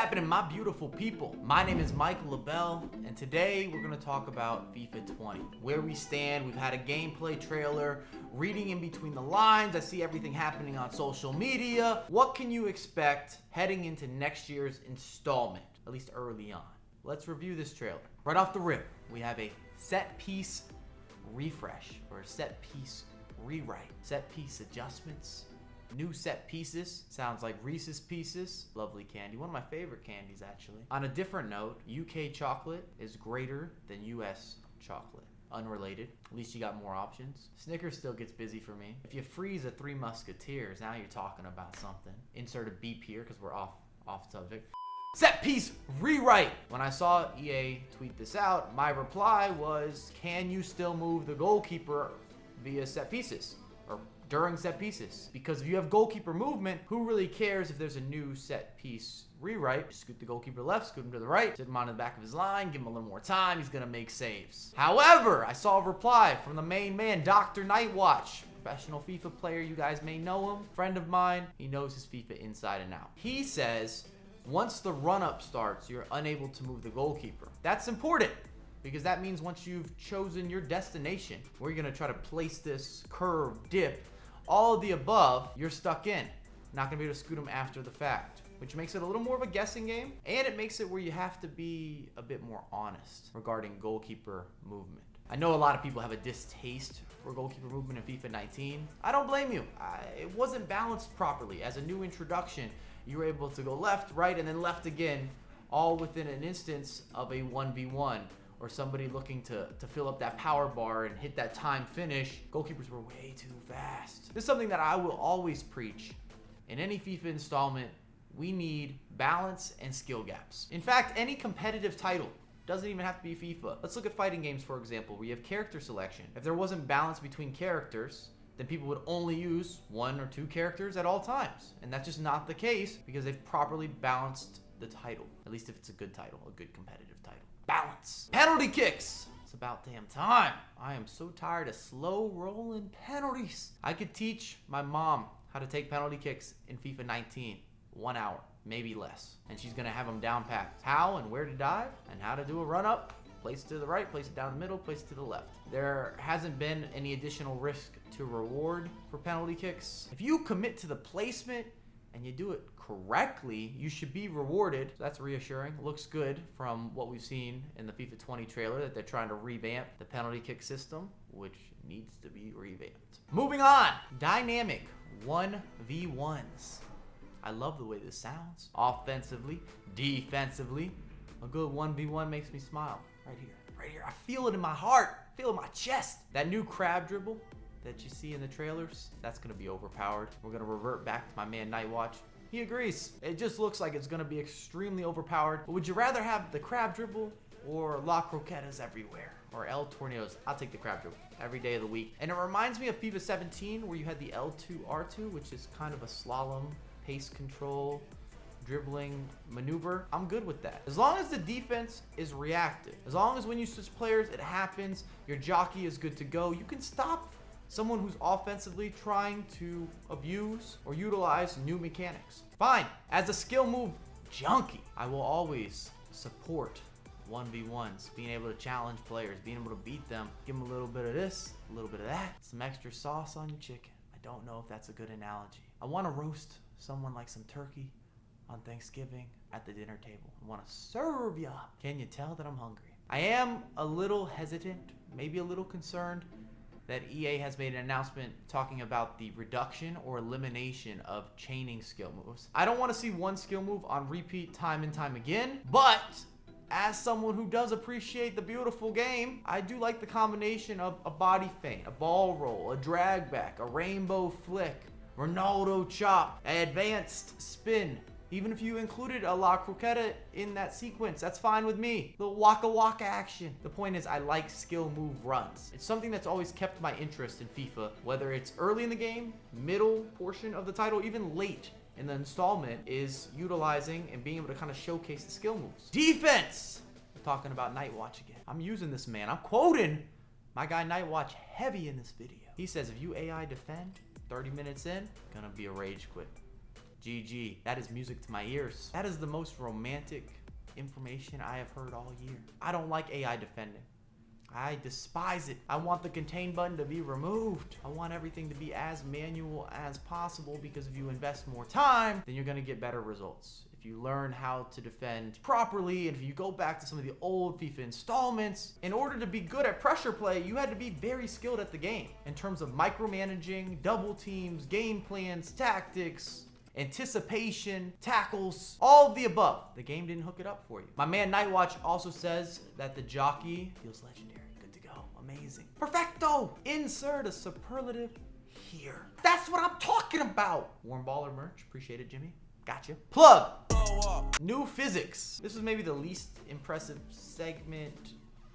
happening, my beautiful people? My name is LaBelle, and today we're gonna talk about FIFA 20. Where we stand, we've had a gameplay trailer, reading in between the lines, I see everything happening on social media. What can you expect heading into next year's installment, at least early on? Let's review this trailer. Right off the rip, we have a set piece refresh, or a set piece rewrite. Set piece adjustments. New set pieces. Sounds like Reese's Pieces. Lovely candy. One of my favorite candies, actually. On a different note, UK chocolate is greater than US chocolate. Unrelated. At least you got more options. Snickers still gets busy for me. If you freeze a Three Musketeers, now you're talking about something. Insert a beep here because we're off subject. Set piece rewrite. When I saw EA tweet this out, my reply was, can you still move the goalkeeper via set pieces? Or during set pieces? Because if you have goalkeeper movement, who really cares if there's a new set piece rewrite? Scoot the goalkeeper left, scoot him to the right, sit him on the back of his line, give him a little more time, he's gonna make saves. However, I saw a reply from the main man, Dr. Nightwatch, professional FIFA player, you guys may know him, friend of mine, he knows his FIFA inside and out. He says, once the run-up starts, you're unable to move the goalkeeper. That's important, because that means once you've chosen your destination, where you're gonna try to place this curve, dip, all of the above, you're stuck in. Not gonna be able to scoot them after the fact, which makes it a little more of a guessing game, and it makes it where you have to be a bit more honest regarding goalkeeper movement. I know a lot of people have a distaste for goalkeeper movement in FIFA 19. I don't blame you. It wasn't balanced properly. As a new introduction, you were able to go left, right, and then left again, all within an instance of a 1v1. Or somebody looking to fill up that power bar and hit that time finish. Goalkeepers were way too fast. This is something that I will always preach. In any FIFA installment, we need balance and skill gaps. In fact, any competitive title, doesn't even have to be FIFA. Let's look at fighting games, for example, where you have character selection. If there wasn't balance between characters, then people would only use 1 or 2 characters at all times. And that's just not the case because they've properly balanced the title. At least if it's a good title, a good competitive title. Balance. Penalty kicks. It's about damn time. I am so tired of slow rolling penalties. I could teach my mom how to take penalty kicks in FIFA 19. 1 hour, maybe less. And she's gonna have them down packed. How and where to dive and how to do a run up. Place it to the right, place it down the middle, place it to the left. There hasn't been any additional risk to reward for penalty kicks. If you commit to the placement and you do it correctly, you should be rewarded. So that's reassuring. Looks good from what we've seen in the FIFA 20 trailer that they're trying to revamp the penalty kick system, which needs to be revamped. Moving on, dynamic 1v1s. I love the way this sounds. Offensively, defensively, a good 1v1 makes me smile. Right here. I feel it in my heart, feel it in my chest. That new crab dribble that you see in the trailers, that's gonna be overpowered. We're gonna revert back to my man Nightwatch. He agrees. It just looks like it's gonna be extremely overpowered. But would you rather have the crab dribble or La Croquetas everywhere? Or El Torneos? I'll take the crab dribble every day of the week. And it reminds me of FIFA 17 where you had the L2R2, which is kind of a slalom, pace control, dribbling maneuver. I'm good with that. As long as the defense is reactive. As long as when you switch players, it happens, your jockey is good to go. You can stop someone who's offensively trying to abuse or utilize new mechanics. Fine. As a skill move junkie, I will always support 1v1s, being able to challenge players, being able to beat them, give them a little bit of this, a little bit of that, some extra sauce on your chicken. I don't know if that's a good analogy. I want to roast someone like some turkey on Thanksgiving at the dinner table. I want to serve ya. Can you tell that I'm hungry? I am a little hesitant, maybe a little concerned that EA has made an announcement talking about the reduction or elimination of chaining skill moves. I don't want to see one skill move on repeat time and time again, but as someone who does appreciate the beautiful game, I do like the combination of a body feint, a ball roll, a drag back, a rainbow flick, Ronaldo chop, an advanced spin. Even if you included a La Croqueta in that sequence, that's fine with me. The waka waka action. The point is, I like skill move runs. It's something that's always kept my interest in FIFA, whether it's early in the game, middle portion of the title, even late in the installment, is utilizing and being able to kind of showcase the skill moves. Defense! We're talking about Nightwatch again. I'm using this man. I'm quoting my guy Nightwatch heavy in this video. He says, if you AI defend 30 minutes in, gonna be a rage quit. GG. That is music to my ears. That is the most romantic information I have heard all year. I don't like AI defending. I despise it. I want the contain button to be removed. I want everything to be as manual as possible, because if you invest more time, then you're going to get better results. If you learn how to defend properly, and if you go back to some of the old FIFA installments, in order to be good at pressure play, you had to be very skilled at the game in terms of micromanaging, double teams, game plans, tactics, anticipation, tackles, all of the above. The game didn't hook it up for you. My man Nightwatch also says that the jockey feels legendary. Good to go. Amazing. Perfecto. Insert a superlative here. That's what I'm talking about. Warm Baller merch. Appreciate it, Jimmy. Gotcha. Plug. New physics. This was maybe the least impressive segment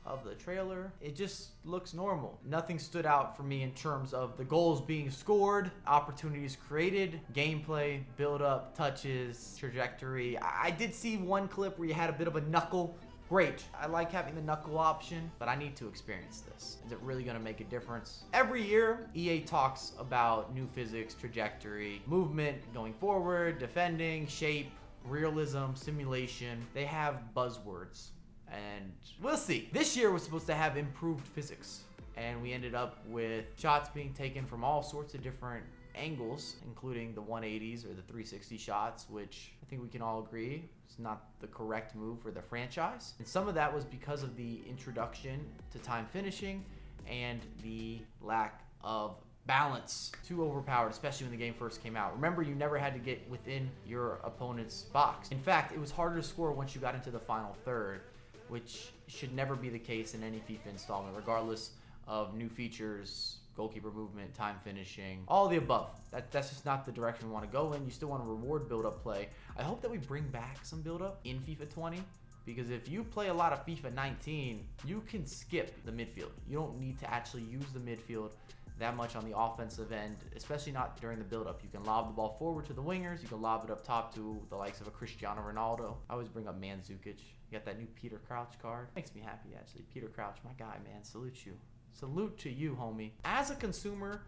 of the trailer. It just looks normal. Nothing stood out for me in terms of the goals being scored, opportunities created, gameplay, build up, touches, trajectory. I did see one clip where you had a bit of a knuckle. Great. I like having the knuckle option, but I need to experience this. Is it really going to make a difference? Every year, EA talks about new physics, trajectory, movement, going forward, defending, shape, realism, simulation. They have buzzwords. And we'll see. This year was supposed to have improved physics, and we ended up with shots being taken from all sorts of different angles, including the 180s or the 360 shots, which I think we can all agree is not the correct move for the franchise. And some of that was because of the introduction to time finishing and the lack of balance. Too overpowered, especially when the game first came out. Remember, you never had to get within your opponent's box. In fact, it was harder to score once you got into the final third, which should never be the case in any FIFA installment, regardless of new features, goalkeeper movement, time finishing, all the above. That's just not the direction we want to go in. You still want to reward build-up play. I hope that we bring back some build-up in FIFA 20, because if you play a lot of FIFA 19, you can skip the midfield. You don't need to actually use the midfield that much on the offensive end, especially not during the build-up. You can lob the ball forward to the wingers. You can lob it up top to the likes of a Cristiano Ronaldo. I always bring up Mandzukic. You got that new Peter Crouch card. Makes me happy, actually. Peter Crouch, my guy, man. Salute you. Salute to you, homie. As a consumer,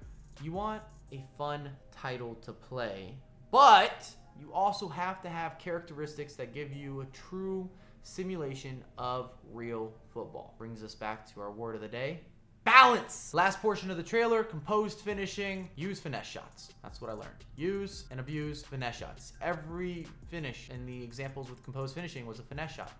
you want a fun title to play, but you also have to have characteristics that give you a true simulation of real football. Brings us back to our word of the day. Balance. Last portion of the trailer, composed finishing, use finesse shots. That's what I learned. Use and abuse finesse shots. Every finish in the examples with composed finishing was a finesse shot.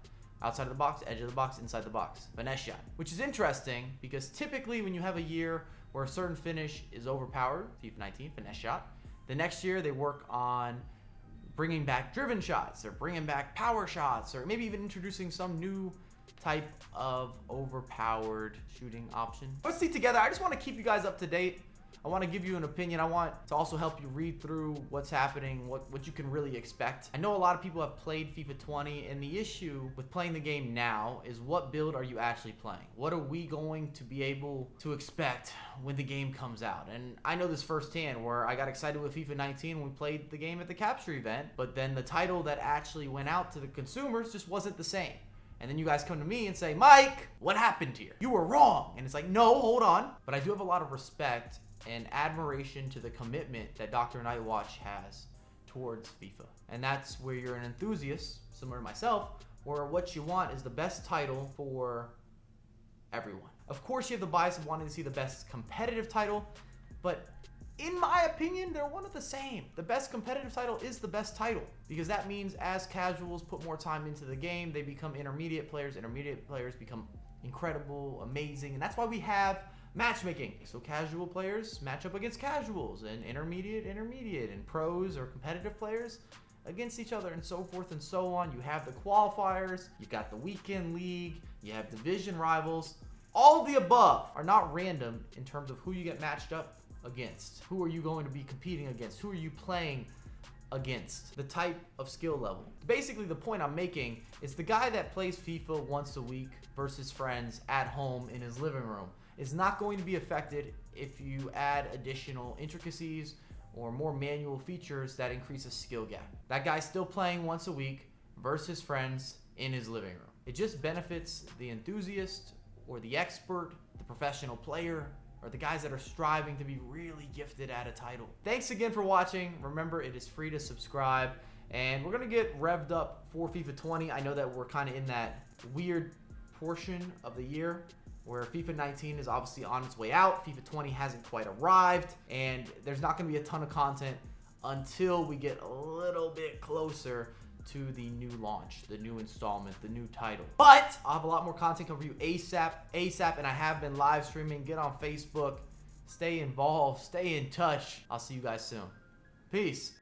Outside of the box, edge of the box, inside the box. Finesse shot. Which is interesting because typically when you have a year where a certain finish is overpowered, FIFA 19, finesse shot, the next year they work on bringing back driven shots or bringing back power shots or maybe even introducing some new type of overpowered shooting option. Let's see together. I just want to keep you guys up to date. I want to give you an opinion. I want to also help you read through what's happening, what you can really expect. I know a lot of people have played FIFA 20, and the issue with playing the game now is what build are you actually playing? What are we going to be able to expect when the game comes out? And I know this firsthand, where I got excited with FIFA 19 when we played the game at the Capture event, but then the title that actually went out to the consumers just wasn't the same. And then you guys come to me and say, Mike, what happened here? You were wrong. And it's like, no, hold on. But I do have a lot of respect and admiration to the commitment that Dr. Nightwatch has towards FIFA. And that's where you're an enthusiast, similar to myself, where what you want is the best title for everyone. Of course, you have the bias of wanting to see the best competitive title, but in my opinion, they're one of the same. The best competitive title is the best title, because that means as casuals put more time into the game, they become intermediate players. Intermediate players become incredible, amazing, and that's why we have matchmaking. So casual players match up against casuals, and intermediate, and pros or competitive players against each other, and so forth and so on. You have the qualifiers, you got the weekend league, you have division rivals. All of the above are not random in terms of who you get matched up against. Who are you going to be competing against? Who are you playing against? The type of skill level. Basically, the point I'm making is the guy that plays FIFA once a week versus friends at home in his living room is not going to be affected if you add additional intricacies or more manual features that increase a skill gap. That guy's still playing once a week versus friends in his living room. It just benefits the enthusiast or the expert, the professional player, or the guys that are striving to be really gifted at a title. Thanks again for watching. Remember, it is free to subscribe, and we're going to get revved up for FIFA 20. I know that we're kind of in that weird portion of the year where FIFA 19 is obviously on its way out. FIFA 20 hasn't quite arrived, and there's not going to be a ton of content until we get a little bit closer to the new launch, the new installment, the new title. But I'll have a lot more content coming for you ASAP, and I have been live streaming. Get on Facebook, stay involved, stay in touch. I'll see you guys soon. Peace.